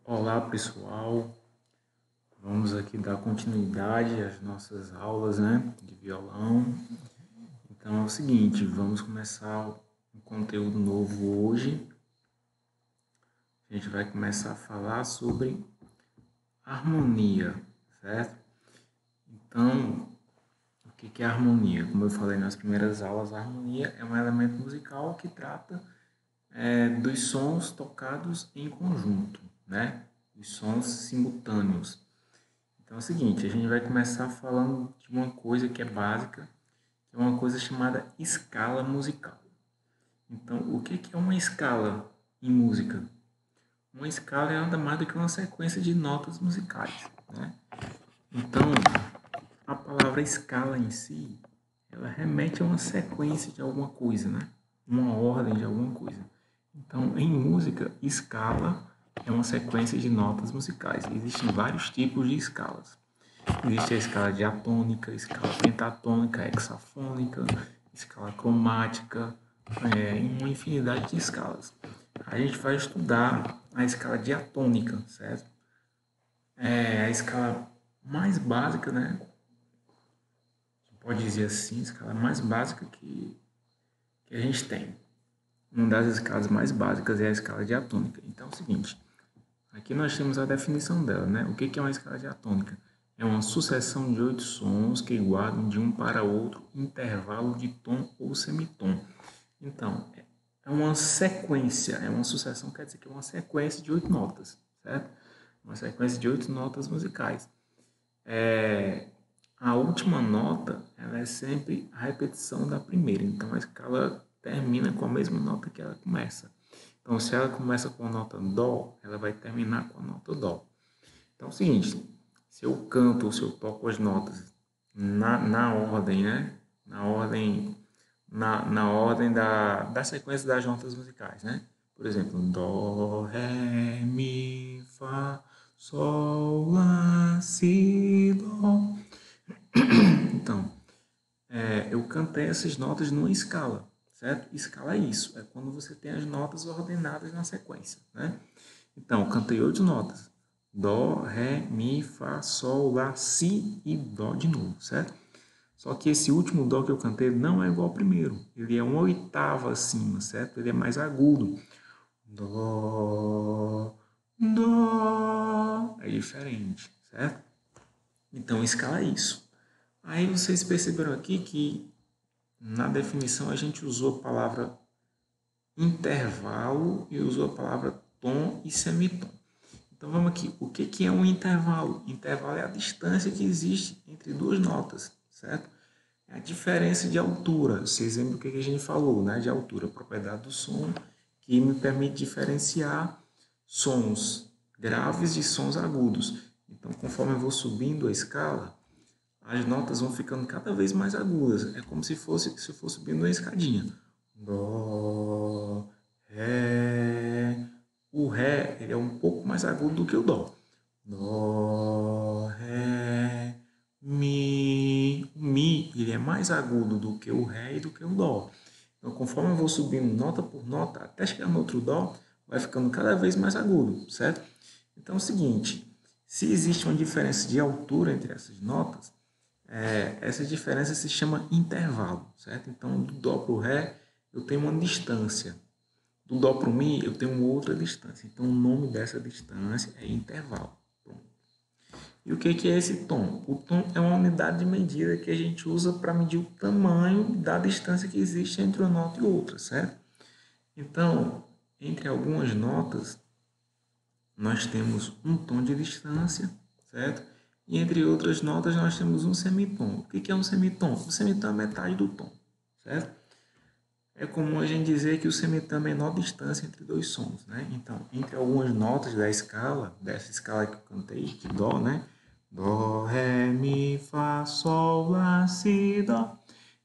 Olá pessoal, vamos aqui dar continuidade às nossas aulas, de violão. Então é o seguinte, vamos começar um conteúdo novo hoje. A gente vai começar a falar sobre harmonia, certo? Então, o que é harmonia? Como eu falei nas primeiras aulas, a harmonia é um elemento musical que trata dos sons tocados em conjunto, Os sons simultâneos. Então é o seguinte, a gente vai começar falando de uma coisa que é básica, que é uma coisa chamada escala musical. Então, o que é uma escala em música? Uma escala é nada mais do que uma sequência de notas musicais, Então, a palavra escala em si, ela remete a uma sequência de alguma coisa, Uma ordem de alguma coisa. Então, em música, escala é uma sequência de notas musicais. Existem vários tipos de escalas. Existe a escala diatônica, escala pentatônica, hexafônica, escala cromática, uma infinidade de escalas. A gente vai estudar a escala diatônica, certo? É a escala mais básica, Pode dizer assim, a escala mais básica que a gente tem. Uma das escalas mais básicas é a escala diatônica. Então é o seguinte, aqui nós temos a definição dela, O que é uma escala diatônica? É uma sucessão de 8 sons que guardam de um para outro intervalo de tom ou semitom. Então, é uma sequência, é uma sucessão, quer dizer que é uma sequência de 8 notas, certo? Uma sequência de 8 notas musicais. A última nota, ela é sempre a repetição da primeira, então a escala termina com a mesma nota que ela começa. Então, se ela começa com a nota Dó, ela vai terminar com a nota Dó. Então é o seguinte, se eu canto ou se eu toco as notas na ordem, Na ordem da sequência das notas musicais, Por exemplo, Dó, Ré, Mi, Fá, Sol, Lá, Si, Dó. Então, eu cantei essas notas numa escala, certo? Escala é isso, é quando você tem as notas ordenadas na sequência, Então, eu cantei 8 notas. Dó, Ré, Mi, Fá, Sol, Lá, Si e Dó de novo, certo? Só que esse último Dó que eu cantei não é igual ao primeiro. Ele é uma oitava acima, certo? Ele é mais agudo. Dó, Dó. É diferente, certo? Então, escala é isso. Aí vocês perceberam aqui que na definição a gente usou a palavra intervalo e usou a palavra tom e semitom. Então vamos aqui, o que é um intervalo? Intervalo é a distância que existe entre duas notas, certo? É a diferença de altura. Vocês lembram o que a gente falou, De altura, propriedade do som, que me permite diferenciar sons graves de sons agudos. Então, conforme eu vou subindo a escala, as notas vão ficando cada vez mais agudas. É como se eu fosse subindo uma escadinha. Dó, Ré. O Ré ele é um pouco mais agudo do que o Dó. Dó, Ré, Mi. O Mi ele é mais agudo do que o Ré e do que o Dó. Então, conforme eu vou subindo nota por nota, até chegar no outro Dó, vai ficando cada vez mais agudo, certo? Então é o seguinte, se existe uma diferença de altura entre essas notas, essa diferença se chama intervalo, certo? Então, do Dó para o Ré, eu tenho uma distância. Do Dó para o Mi, eu tenho outra distância. Então, o nome dessa distância é intervalo. Pronto. E o que é esse tom? O tom é uma unidade de medida que a gente usa para medir o tamanho da distância que existe entre uma nota e outra, certo? Então, entre algumas notas, nós temos um tom de distância, certo? E entre outras notas nós temos um semitom. O que é um semitom? O semitom é metade do tom, certo? É comum a gente dizer que o semitom é a menor distância entre dois sons, Então, entre algumas notas da escala, dessa escala que eu cantei, de Dó, Dó, Ré, Mi, Fá, Sol, Lá, Si, Dó.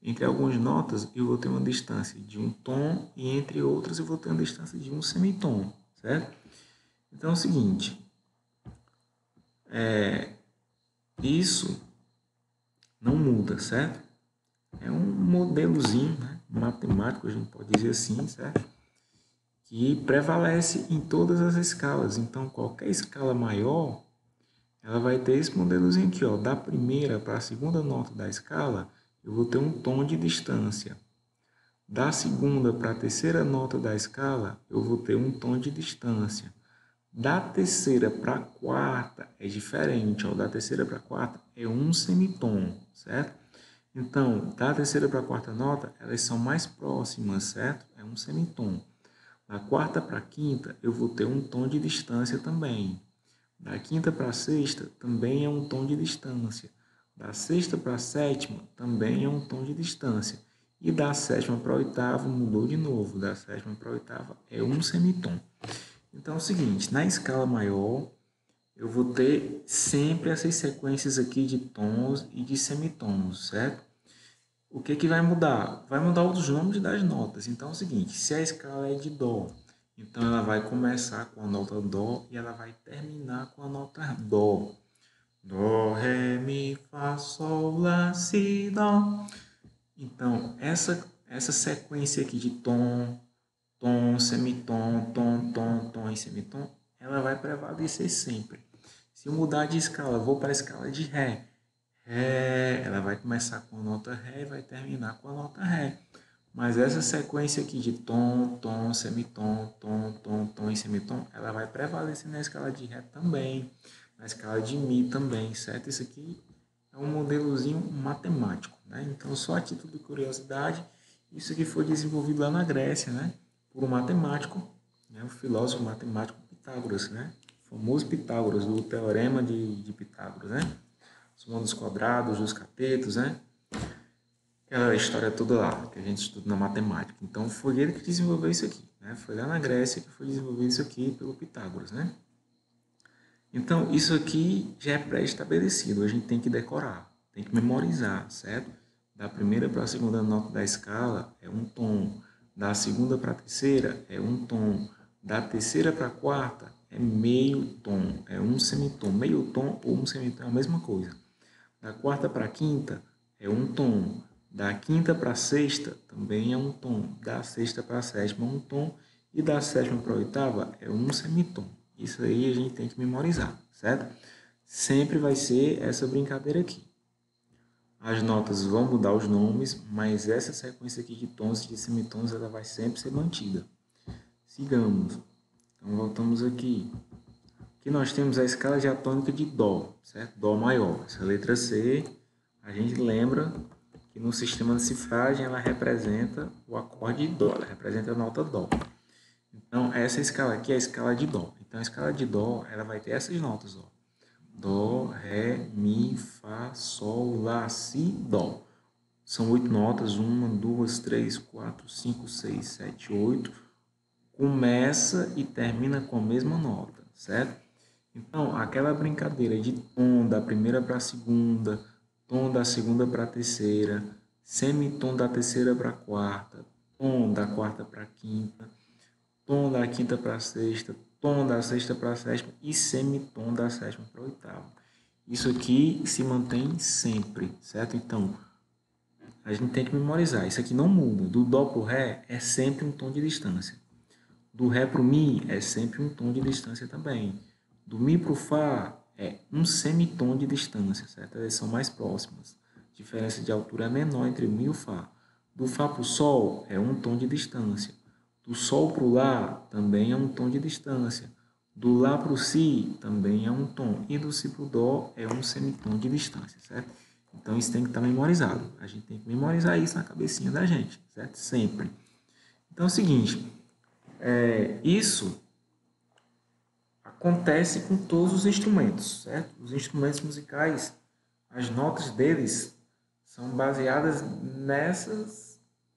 Entre algumas notas eu vou ter uma distância de um tom e entre outras eu vou ter uma distância de um semitom, certo? Então é o seguinte, isso não muda, certo? É um modelozinho matemático, a gente pode dizer assim, certo? que prevalece em todas as escalas. Então, qualquer escala maior, ela vai ter esse modelozinho aqui, ó. Da primeira para a segunda nota da escala, eu vou ter um tom de distância. Da segunda para a terceira nota da escala, eu vou ter um tom de distância. Da terceira para a quarta é diferente, ó. Da terceira para a quarta é um semitom, certo? Então, da terceira para a quarta nota, elas são mais próximas, certo? É um semitom. Da quarta para a quinta, eu vou ter um tom de distância também. Da quinta para a sexta, também é um tom de distância. Da sexta para a sétima, também é um tom de distância. E da sétima para a oitava, mudou de novo. Da sétima para a oitava é um semitom. Então é o seguinte, na escala maior, eu vou ter sempre essas sequências aqui de tons e de semitons, certo? O que vai mudar? Vai mudar os nomes das notas. Então é o seguinte, se a escala é de Dó, então ela vai começar com a nota Dó e ela vai terminar com a nota Dó. Dó, Ré, Mi, Fá, Sol, Lá, Si, Dó. Então, essa sequência aqui de tom, tom, semitom, tom e semitom, ela vai prevalecer sempre. Se eu mudar de escala, vou para a escala de Ré. Ré, ela vai começar com a nota Ré e vai terminar com a nota Ré. Mas essa sequência aqui de tom, tom, semitom, tom e semitom, ela vai prevalecer na escala de Ré também, na escala de Mi também, certo? Isso aqui é um modelozinho matemático, né? Então, só a título de curiosidade, isso aqui foi desenvolvido lá na Grécia, né? Por um matemático, né? O filósofo matemático Pitágoras, né? O famoso Pitágoras, do teorema de Pitágoras, né? Soma dos quadrados, dos catetos, né? Aquela história toda lá, que a gente estuda na matemática. Então, foi ele que desenvolveu isso aqui, né? Foi lá na Grécia que foi desenvolver isso aqui pelo Pitágoras, né? Então, isso aqui já é pré-estabelecido, a gente tem que decorar, tem que memorizar, certo? Da primeira para a segunda nota da escala é um tom, da segunda para a terceira é um tom, da terceira para a quarta é meio tom, é um semitom. Meio tom ou um semitom é a mesma coisa. Da quarta para a quinta é um tom, da quinta para a sexta também é um tom, da sexta para a sétima é um tom e da sétima para a oitava é um semitom. Isso aí a gente tem que memorizar, certo? Sempre vai ser essa brincadeira aqui. As notas vão mudar os nomes, mas essa sequência aqui de tons e de semitons ela vai sempre ser mantida. Sigamos. Então voltamos aqui. Aqui nós temos a escala diatônica de Dó, certo? Dó maior. Essa letra C, a gente lembra que no sistema de cifragem ela representa o acorde Dó, ela representa a nota Dó. Então, essa escala aqui é a escala de Dó. Então, a escala de Dó, ela vai ter essas notas, ó. Dó, Ré, Mi, Fá, Sol, Lá, Si, Dó. São 8 notas, 1, 2, 3, 4, 5, 6, 7, 8. Começa e termina com a mesma nota, certo? Então, aquela brincadeira de tom da primeira para a segunda, tom da segunda para a terceira, semitom da terceira para a quarta, tom da quarta para a quinta, tom da quinta para a sexta, tom da sexta para a sétima e semitom da sétima para a oitava. Isso aqui se mantém sempre, certo? Então, a gente tem que memorizar. Isso aqui não muda. Do Dó para o Ré é sempre um tom de distância. Do Ré para o Mi é sempre um tom de distância também. Do Mi para o Fá é um semitom de distância, certo? Elas são mais próximas. A diferença de altura é menor entre o Mi e o Fá. Do Fá para o Sol é um tom de distância. Do Sol para o Lá também é um tom de distância. Do Lá para o Si também é um tom. E do Si para o Dó é um semitom de distância, certo? Então isso tem que estar memorizado. A gente tem que memorizar isso na cabecinha da gente, certo? Sempre. Então é o seguinte, isso acontece com todos os instrumentos, certo? Os instrumentos musicais, as notas deles são baseadas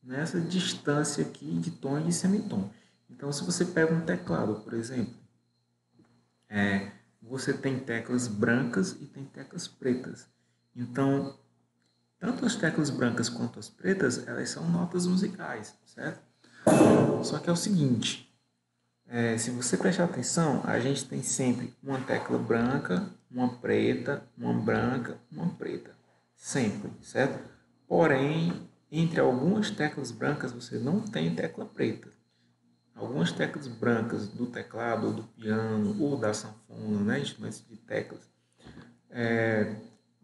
nessa distância aqui de tom e de semitom. Então, se você pega um teclado, por exemplo, você tem teclas brancas e tem teclas pretas. Então, tanto as teclas brancas quanto as pretas, elas são notas musicais, certo? Só que é o seguinte, se você prestar atenção, a gente tem sempre uma tecla branca, uma preta, uma branca, uma preta. Sempre, certo? Porém, entre algumas teclas brancas você não tem tecla preta. algumas teclas brancas do teclado, ou do piano, ou da sanfona, né, instrumentos de teclas,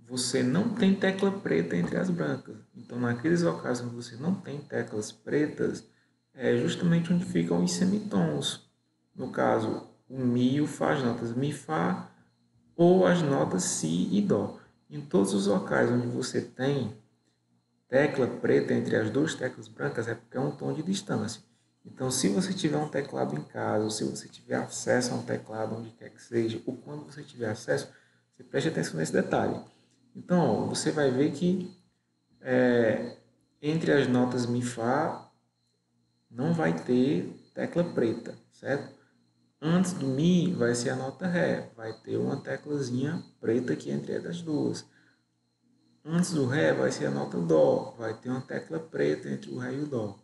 você não tem tecla preta entre as brancas. Então, naqueles locais onde você não tem teclas pretas, é justamente onde ficam os semitons. No caso, o Mi e o Fá, as notas Mi, Fá, ou as notas Si e Dó. Em todos os locais onde você tem tecla preta entre as duas teclas brancas, é porque é um tom de distância. Então, se você tiver um teclado em casa, ou se você tiver acesso a um teclado onde quer que seja, ou quando você tiver acesso, você preste atenção nesse detalhe. Então, ó, você vai ver que entre as notas Mi, Fá, não vai ter tecla preta, certo? Antes do Mi vai ser a nota Ré, vai ter uma teclazinha preta aqui entre as duas. Antes do Ré vai ser a nota Dó, vai ter uma tecla preta entre o Ré e o Dó.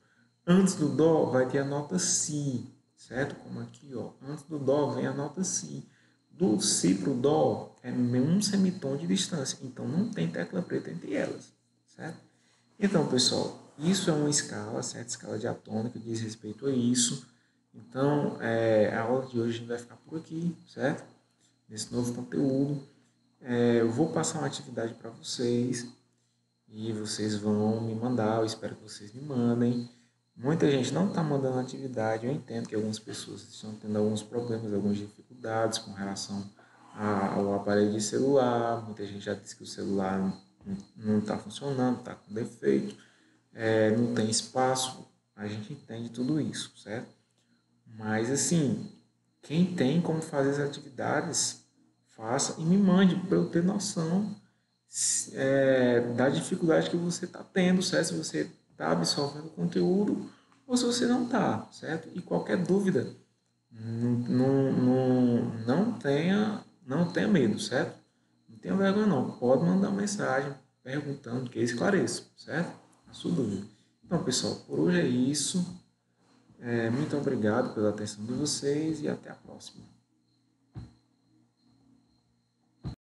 Antes do Dó vai ter a nota Si, certo? Como aqui, ó. Antes do Dó vem a nota Si. Do Si para o Dó é um semitom de distância, então não tem tecla preta entre elas, certo? Então, pessoal, isso é uma escala, certo? Escala diatônica, diz respeito a isso. Então, a aula de hoje a gente vai ficar por aqui, certo? Nesse novo conteúdo. Eu vou passar uma atividade para vocês e vocês vão me mandar, eu espero que vocês me mandem. Muita gente não está mandando atividade, eu entendo que algumas pessoas estão tendo alguns problemas, algumas dificuldades com relação ao aparelho de celular. Muita gente já disse que o celular não está funcionando, está com defeito, não tem espaço. A gente entende tudo isso, certo? Mas assim, quem tem como fazer as atividades, faça e me mande para eu ter noção da dificuldade que você está tendo, certo? Se você está absorvendo o conteúdo ou se você não está, certo? E qualquer dúvida, não tenha medo, certo? Não tenha vergonha não. Pode mandar uma mensagem perguntando que eu esclareço, certo? A sua dúvida. Então, pessoal, por hoje é isso. Muito obrigado pela atenção de vocês e até a próxima.